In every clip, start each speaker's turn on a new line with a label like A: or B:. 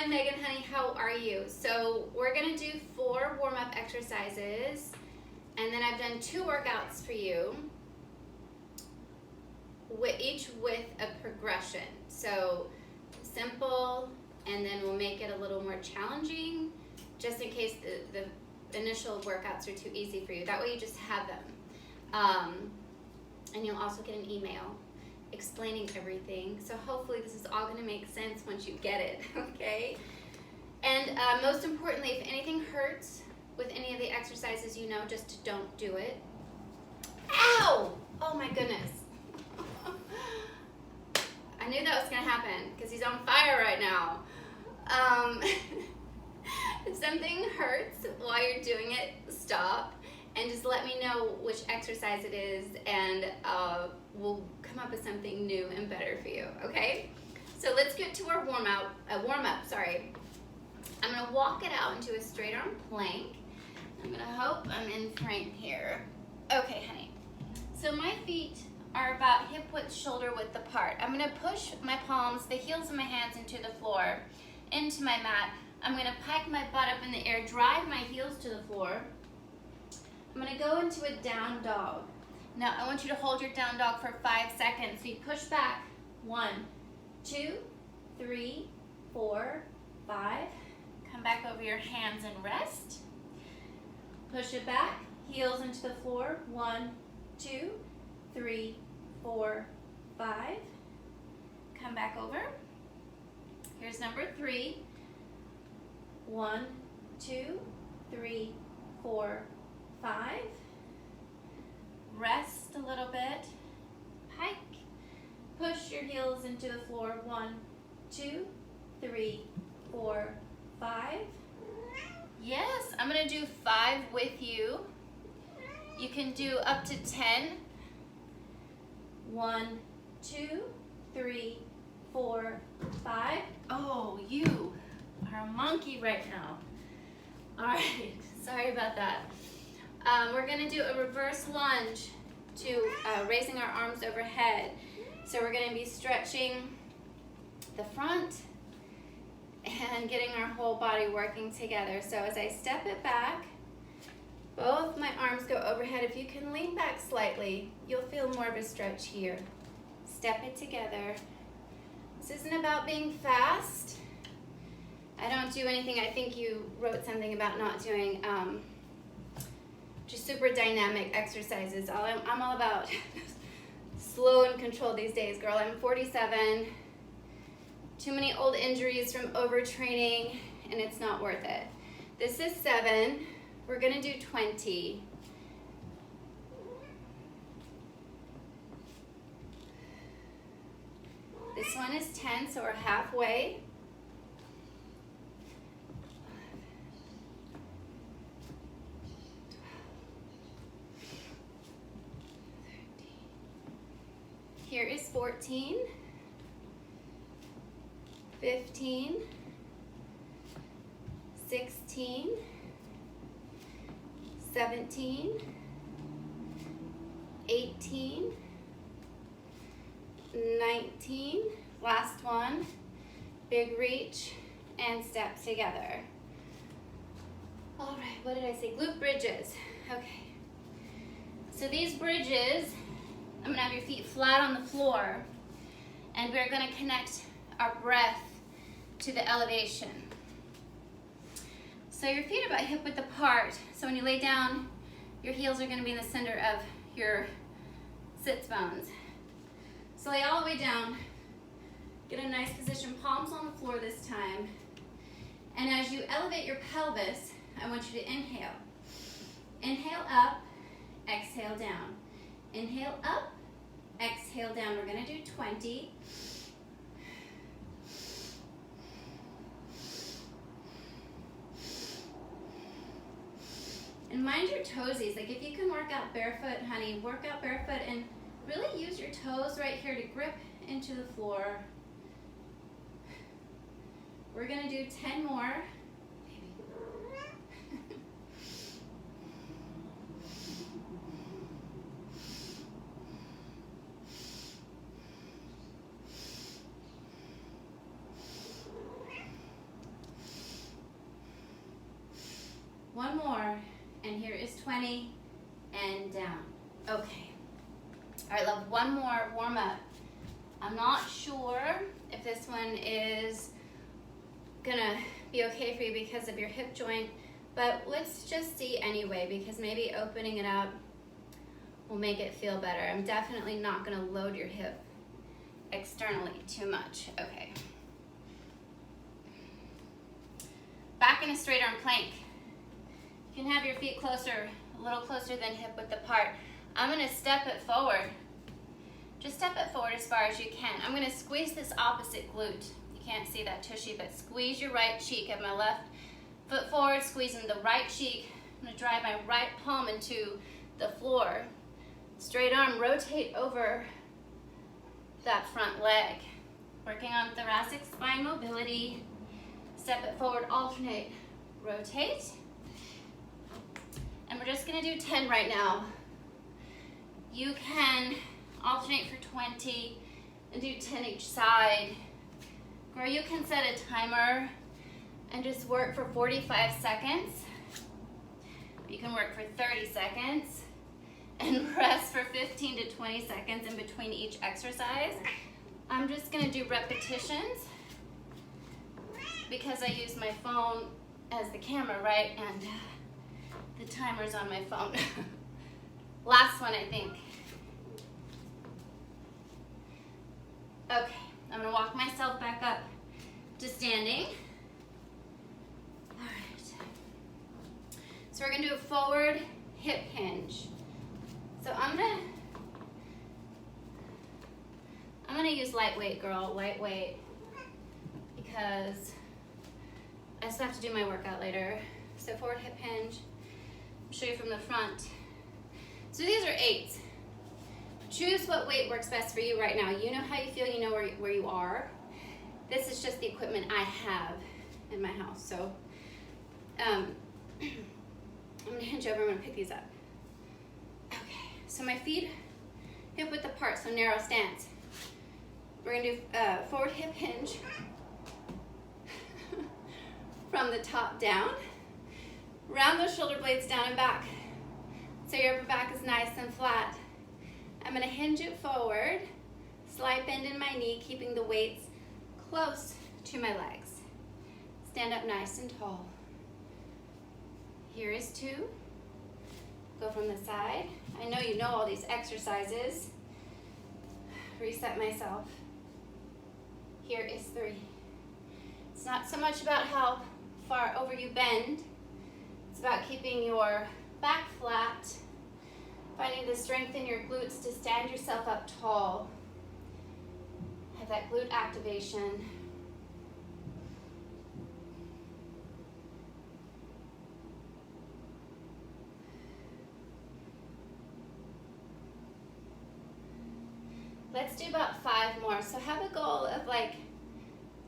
A: Megan, honey. How are you? So we're gonna do 4 warm-up exercises, and then I've done 2 workouts for you, each with a progression. So simple, and then we'll make it a little more challenging, just in case the initial workouts are too easy for you. That way you just have them. And you'll also get an email explaining everything. So hopefully this is all going to make sense once you get it, okay? And most importantly, if anything hurts with any of the exercises, you know, just don't do it. Ow! Oh my goodness. I knew that was going to happen because he's on fire right now. If something hurts while you're doing it, stop and just let me know which exercise it is, and we'll come up with something new and better for you, okay? So let's get to our warm-up. I'm gonna walk it out into a straight arm plank. I'm gonna hope I'm in frame here. Okay, honey. So my feet are about hip width, shoulder width apart. I'm gonna push my palms, the heels of my hands into the floor, into my mat. I'm gonna pike my butt up in the air, drive my heels to the floor. I'm gonna go into a down dog. Now I want you to hold your down dog for 5 seconds. So you push back, 1, 2, 3, 4, 5. Come back over your hands and rest. Push it back, heels into the floor, 1, 2, 3, 4, 5. Come back over. Here's number 3. 1, 2, 3, 4, 5. Rest a little bit. Pike. Push your heels into the floor. 1, 2, 3, 4, 5. Yes, I'm going to do 5 with you. You can do up to 10. 1, 2, 3, 4, 5. Oh, you are a monkey right now. All right, sorry about that. We're gonna do a reverse lunge to raising our arms overhead. So we're gonna be stretching the front and getting our whole body working together. So as I step it back, both my arms go overhead. If you can lean back slightly, you'll feel more of a stretch here. Step it together. This isn't about being fast. I don't do anything. I think you wrote something about not doing just super dynamic exercises. I'm all about slow and controlled these days, girl. I'm 47. Too many old injuries from overtraining, and it's not worth it. This is 7. We're gonna do 20. This one is 10, so we're halfway. Here is 14, 15, 16, 17, 18, 19, last one, big reach, and step together. All right, what did I say? Glute bridges. Okay. So these bridges, I'm gonna have your feet flat on the floor, and we're gonna connect our breath to the elevation. So your feet are about hip width apart. So when you lay down, your heels are gonna be in the center of your sits bones. So lay all the way down, get a nice position, palms on the floor this time. And as you elevate your pelvis, I want you to inhale. Inhale up, exhale down. Inhale up, exhale down. We're gonna do 20. And mind your toesies. Like if you can work out barefoot, honey, work out barefoot and really use your toes right here to grip into the floor. We're gonna do 10 more. One more, and here is 20, and down. Okay. All right, love, one more warm up. I'm not sure if this one is gonna be okay for you because of your hip joint, but let's just see anyway, because maybe opening it up will make it feel better. I'm definitely not gonna load your hip externally too much. Okay. Back in a straight arm plank. You can have your feet closer, a little closer than hip width apart. I'm gonna step it forward. Just step it forward as far as you can. I'm gonna squeeze this opposite glute. You can't see that tushy, but squeeze your right cheek. Have my left foot forward, squeezing the right cheek. I'm gonna drive my right palm into the floor. Straight arm, rotate over that front leg. Working on thoracic spine mobility. Step it forward, alternate, rotate. And we're just gonna do 10 right now. You can alternate for 20 and do 10 each side. Or you can set a timer and just work for 45 seconds. You can work for 30 seconds and rest for 15 to 20 seconds in between each exercise. I'm just gonna do repetitions because I use my phone as the camera, right? And the timer's on my phone. Last one, I think. Okay, I'm gonna walk myself back up to standing. All right. So we're gonna do a forward hip hinge. So I'm gonna use lightweight, girl, lightweight, because I still have to do my workout later. So forward hip hinge. I'll show you from the front. So these are 8s. Choose what weight works best for you right now. You know how you feel, you know where you are. This is just the equipment I have in my house. So I'm gonna hinge over, I'm gonna pick these up. Okay, so my feet hip width apart, so narrow stance. We're gonna do forward hip hinge from the top down. Round those shoulder blades down and back. So your upper back is nice and flat. I'm gonna hinge it forward, slight bend in my knee, keeping the weights close to my legs. Stand up nice and tall. Here is 2. Go from the side. I know you know all these exercises. Reset myself. Here is 3. It's not so much about how far over you bend. It's about keeping your back flat, finding the strength in your glutes to stand yourself up tall. Have that glute activation. Let's do about 5 more. So have a goal of like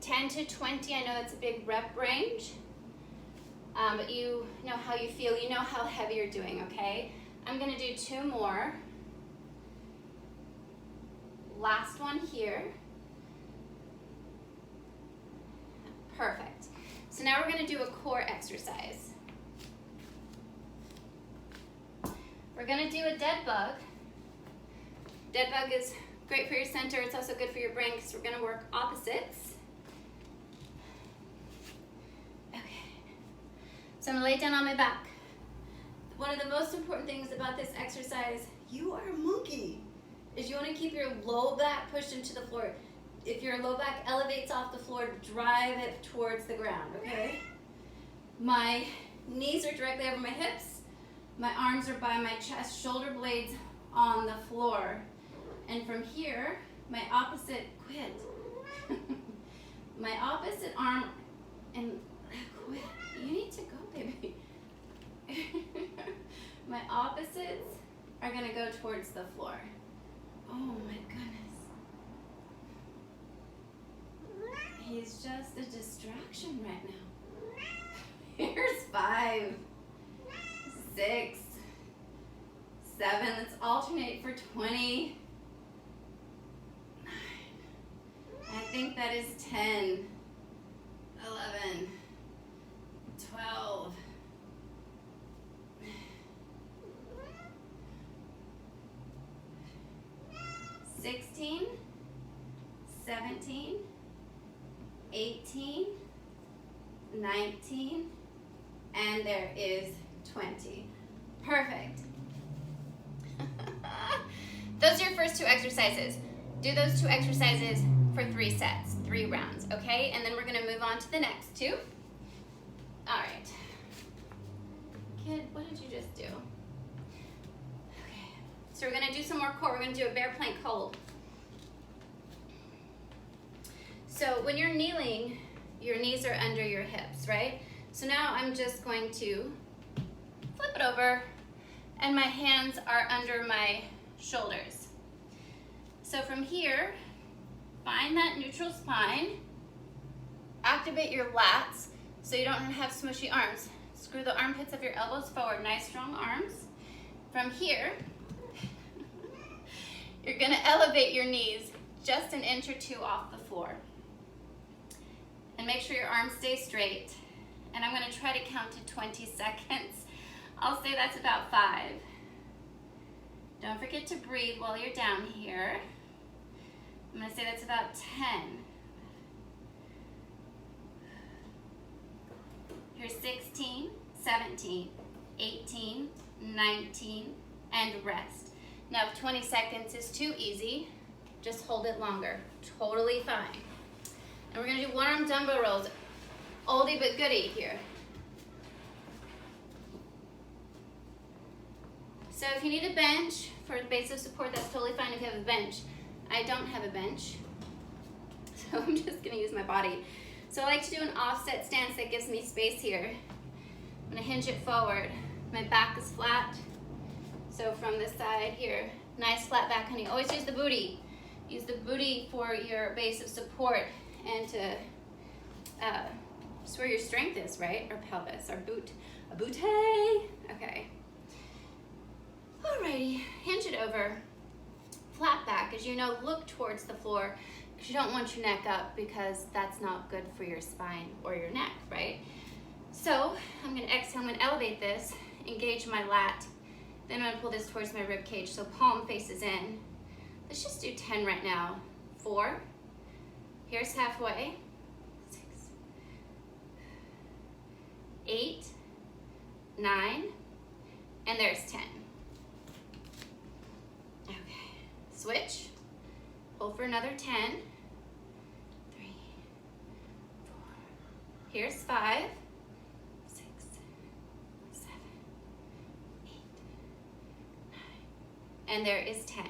A: 10 to 20. I know that's a big rep range, but you know how you feel. You know how heavy you're doing, okay? I'm gonna do 2 more. Last one here. Perfect. So now we're gonna do a core exercise. We're gonna do a dead bug. Dead bug is great for your center. It's also good for your brain because we're gonna work opposites. Okay. So I'm gonna lay down on my back. One of the most important things about this exercise, you are a monkey, is you wanna keep your low back pushed into the floor. If your low back elevates off the floor, drive it towards the ground, okay? My knees are directly over my hips. My arms are by my chest, shoulder blades on the floor. And from here, my opposite, quit. My opposite arm, and quit. You need to go, baby. My opposites are gonna go towards the floor. Oh my goodness. He's just a distraction right now. Here's 5, 6, 7. Let's alternate for 20. 9. I think that is 10, 11, 12, 16, 17, 18, 19, and there is 20. Perfect. Those are your first two exercises. Do those two exercises for 3 sets, 3 rounds, okay? And then we're gonna move on to the next 2. All right. Kid, what did you just do? Okay, so we're gonna do some more core. We're gonna do a bear plank hold. So when you're kneeling, your knees are under your hips, right? So now I'm just going to flip it over and my hands are under my shoulders. So from here, find that neutral spine, activate your lats so you don't have smushy arms. Screw the armpits of your elbows forward, nice strong arms. From here, you're gonna elevate your knees just an inch or 2 off the floor. And make sure your arms stay straight. And I'm gonna try to count to 20 seconds. I'll say that's about 5. Don't forget to breathe while you're down here. I'm gonna say that's about 10. Here's 16, 17, 18, 19, and rest. Now if 20 seconds is too easy, just hold it longer, totally fine. And we're gonna do one-arm dumbbell rolls. Oldie but goodie here. So if you need a bench for the base of support, that's totally fine if you have a bench. I don't have a bench, so I'm just gonna use my body. So I like to do an offset stance that gives me space here. I'm gonna hinge it forward. My back is flat. So from this side here, nice flat back, honey. Always use the booty. Use the booty for your base of support and to just where your strength is, right? Or pelvis, or boot, a bootay. Okay. Alrighty, hinge it over. Flat back, as you know, look towards the floor because you don't want your neck up because that's not good for your spine or your neck, right? So I'm gonna exhale, I'm gonna elevate this, engage my lat, then I'm gonna pull this towards my rib cage so palm faces in. Let's just do 10 right now. 4, here's halfway, 6, 8, 9, and there's 10. Okay, switch, hold for another 10, 3, 4, here's 5, 6, 7, 8, 9, and there is 10.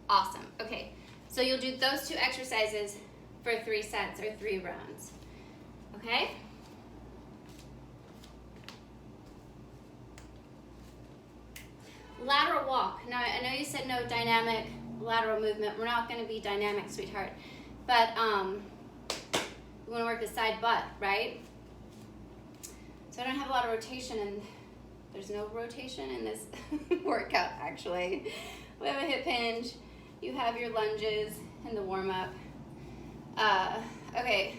A: Awesome, okay. So you'll do those 2 exercises for 3 sets or 3 rounds, okay? Lateral walk. Now, I know you said no dynamic lateral movement. We're not gonna be dynamic, sweetheart. But we wanna work the side butt, right? So I don't have a lot of rotation and there's no rotation in this workout, actually. We have a hip hinge. You have your lunges in the warm-up. Okay,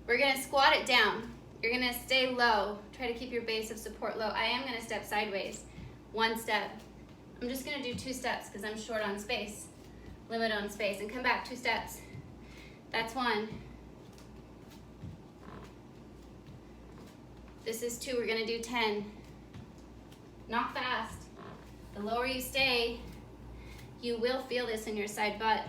A: we're gonna squat it down. You're gonna stay low. Try to keep your base of support low. I am gonna step sideways. 1 step. I'm just gonna do 2 steps because I'm short on space. Limit on space. And come back 2 steps. That's 1. This is 2, we're gonna do 10. Not fast. The lower you stay, you will feel this in your side butt.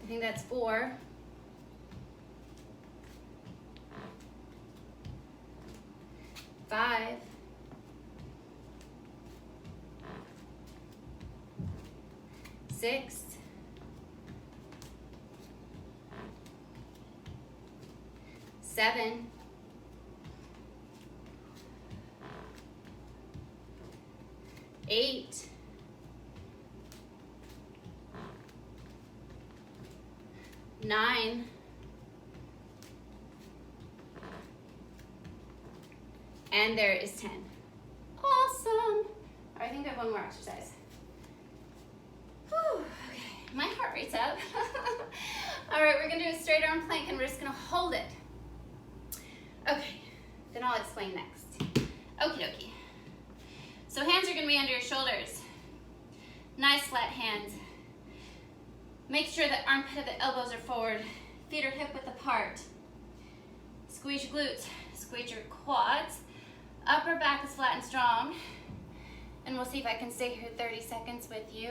A: I think that's 4. 5. 6. 7. 8. 9. And there is 10. Awesome. I think I have one more exercise. Whew, okay, my heart rate's up. All right, we're gonna do a straight arm plank and we're just gonna hold it. Okay, then I'll explain next. Okie dokie. So hands are gonna be under your shoulders. Nice flat hands. Make sure the armpit of the elbows are forward. Feet are hip width apart. Squeeze your glutes, squeeze your quads. Upper back is flat and strong. And we'll see if I can stay here 30 seconds with you.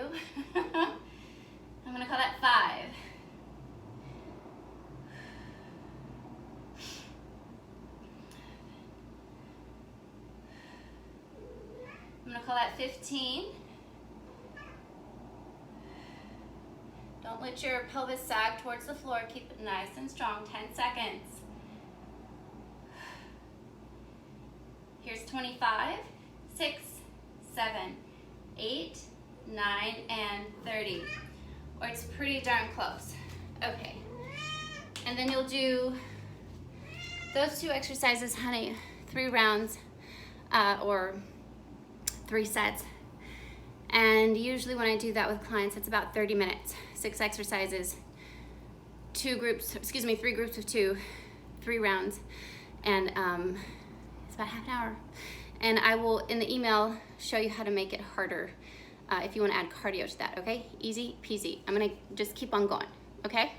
A: I'm gonna call that 5. I'm gonna call that 15. Don't let your pelvis sag towards the floor. Keep it nice and strong. 10 seconds. Here's 25, 6, 7, 8, 9, and 30. Or it's pretty darn close. Okay. And then you'll do those 2 exercises, honey, 3 rounds or 3 sets. And usually when I do that with clients, it's about 30 minutes, 6 exercises, 3 groups of 2, 3 rounds, and it's about half an hour. And I will, in the email, show you how to make it harder if you want to add cardio to that, okay? Easy peasy. I'm gonna just keep on going, okay?